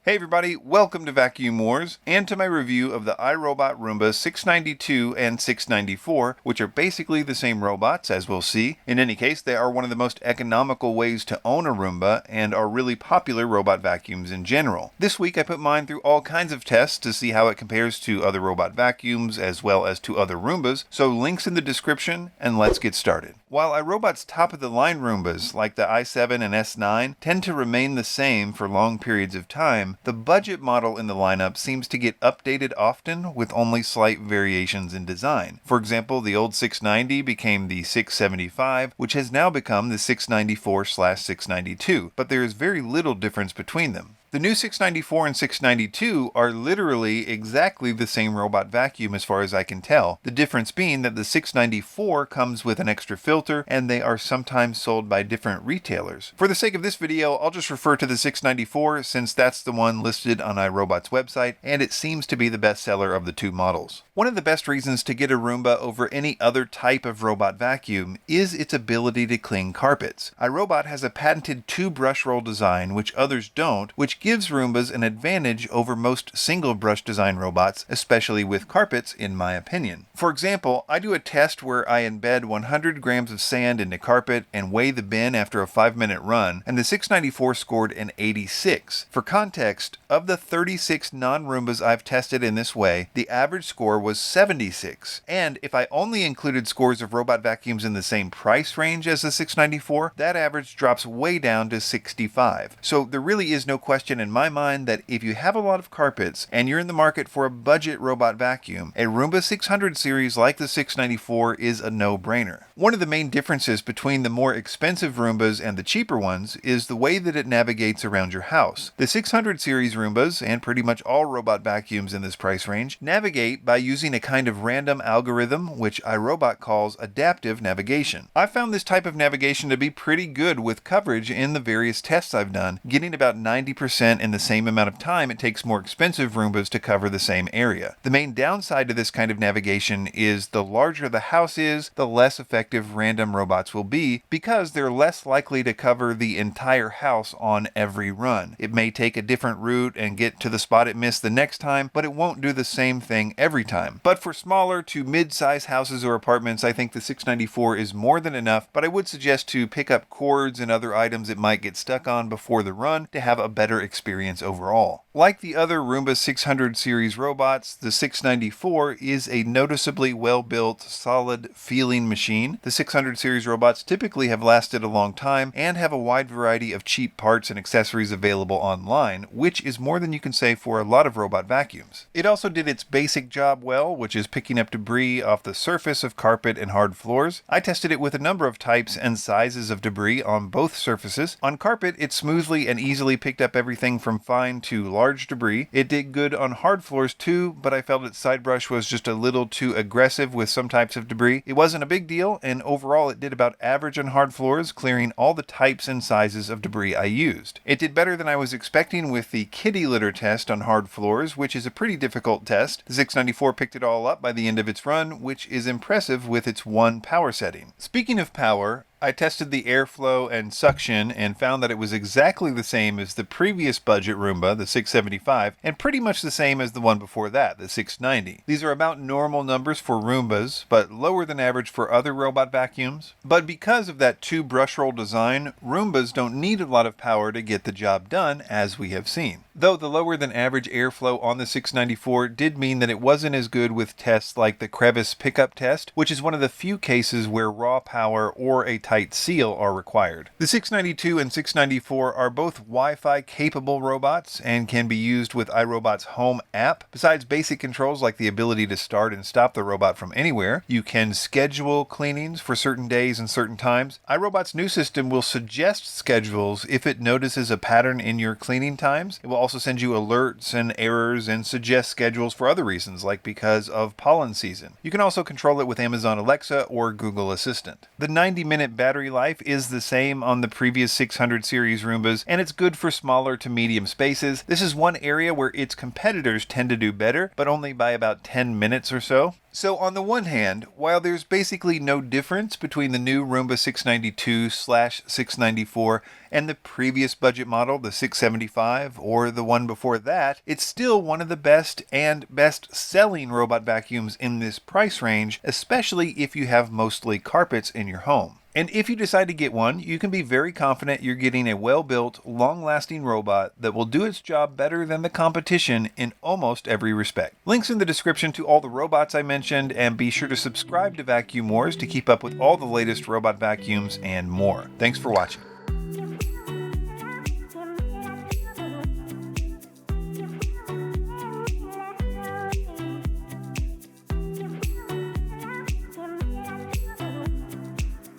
Hey everybody, welcome to Vacuum Wars, and to my review of the iRobot Roomba 692 and 694, which are basically the same robots, as we'll see. In any case, they are one of the most economical ways to own a Roomba, and are really popular robot vacuums in general. This week I put mine through all kinds of tests to see how it compares to other robot vacuums, as well as to other Roombas, so links in the description, and let's get started. While iRobot's top-of-the-line Roombas, like the i7 and S9, tend to remain the same for long periods of time, the budget model in the lineup seems to get updated often with only slight variations in design. For example, the old 690 became the 675, which has now become the 694/692, but there is very little difference between them. The new 694 and 692 are literally exactly the same robot vacuum as far as I can tell, the difference being that the 694 comes with an extra filter and they are sometimes sold by different retailers. For the sake of this video, I'll just refer to the 694 since that's the one listed on iRobot's website and it seems to be the best seller of the two models. One of the best reasons to get a Roomba over any other type of robot vacuum is its ability to clean carpets. iRobot has a patented two brush roll design which others don't, which gives Roombas an advantage over most single brush design robots, especially with carpets, in my opinion. For example, I do a test where I embed 100 grams of sand into carpet and weigh the bin after a 5-minute run, and the 694 scored an 86. For context, of the 36 non-Roombas I've tested in this way, the average score was 76. And if I only included scores of robot vacuums in the same price range as the 694, that average drops way down to 65. So there really is no question in my mind that if you have a lot of carpets and you're in the market for a budget robot vacuum, a Roomba 600 series like the 694 is a no-brainer. One of the main differences between the more expensive Roombas and the cheaper ones is the way that it navigates around your house. The 600 series Roombas, and pretty much all robot vacuums in this price range, navigate by using a kind of random algorithm which iRobot calls adaptive navigation. I found this type of navigation to be pretty good with coverage in the various tests I've done, getting about 90% in the same amount of time it takes more expensive Roombas to cover the same area. The main downside to this kind of navigation is the larger the house is, the less effective random robots will be because they're less likely to cover the entire house on every run. It may take a different route and get to the spot it missed the next time, but it won't do the same thing every time. But for smaller to mid-size houses or apartments, I think the 694 is more than enough, but I would suggest to pick up cords and other items it might get stuck on before the run to have a better experience overall. Like the other Roomba 600 series robots, the 694 is a noticeably well-built, solid-feeling machine. The 600 series robots typically have lasted a long time and have a wide variety of cheap parts and accessories available online, which is more than you can say for a lot of robot vacuums. It also did its basic job well, which is picking up debris off the surface of carpet and hard floors. I tested it with a number of types and sizes of debris on both surfaces. On carpet, it smoothly and easily picked up everything from fine to large debris. It did good on hard floors too, but I felt its side brush was just a little too aggressive with some types of debris. It wasn't a big deal, and overall it did about average on hard floors, clearing all the types and sizes of debris I used. It did better than I was expecting with the kitty litter test on hard floors, which is a pretty difficult test. The 694 picked it all up by the end of its run, which is impressive with its one power setting. Speaking of power, I tested the airflow and suction and found that it was exactly the same as the previous budget Roomba, the 675, and pretty much the same as the one before that, the 690. These are about normal numbers for Roombas, but lower than average for other robot vacuums. But because of that two brush roll design, Roombas don't need a lot of power to get the job done, as we have seen. Though the lower than average airflow on the 694 did mean that it wasn't as good with tests like the crevice pickup test, which is one of the few cases where raw power or a tight seal are required. The 692 and 694 are both Wi-Fi capable robots and can be used with iRobot's Home app. Besides basic controls like the ability to start and stop the robot from anywhere, you can schedule cleanings for certain days and certain times. iRobot's new system will suggest schedules if it notices a pattern in your cleaning times. It will also send you alerts and errors and suggest schedules for other reasons, like because of pollen season. You can also control it with Amazon Alexa or Google Assistant. The 90-minute battery life is the same on the previous 600 series Roombas, and it's good for smaller to medium spaces. This is one area where its competitors tend to do better, but only by about 10 minutes or so. So on the one hand, while there's basically no difference between the new Roomba 692/694 and the previous budget model, the 675, or the one before that, it's still one of the best and best-selling robot vacuums in this price range, especially if you have mostly carpets in your home. And if you decide to get one, you can be very confident you're getting a well-built, long-lasting robot that will do its job better than the competition in almost every respect. Links in the description to all the robots I mentioned, and be sure to subscribe to Vacuum Wars to keep up with all the latest robot vacuums and more. Thanks for watching.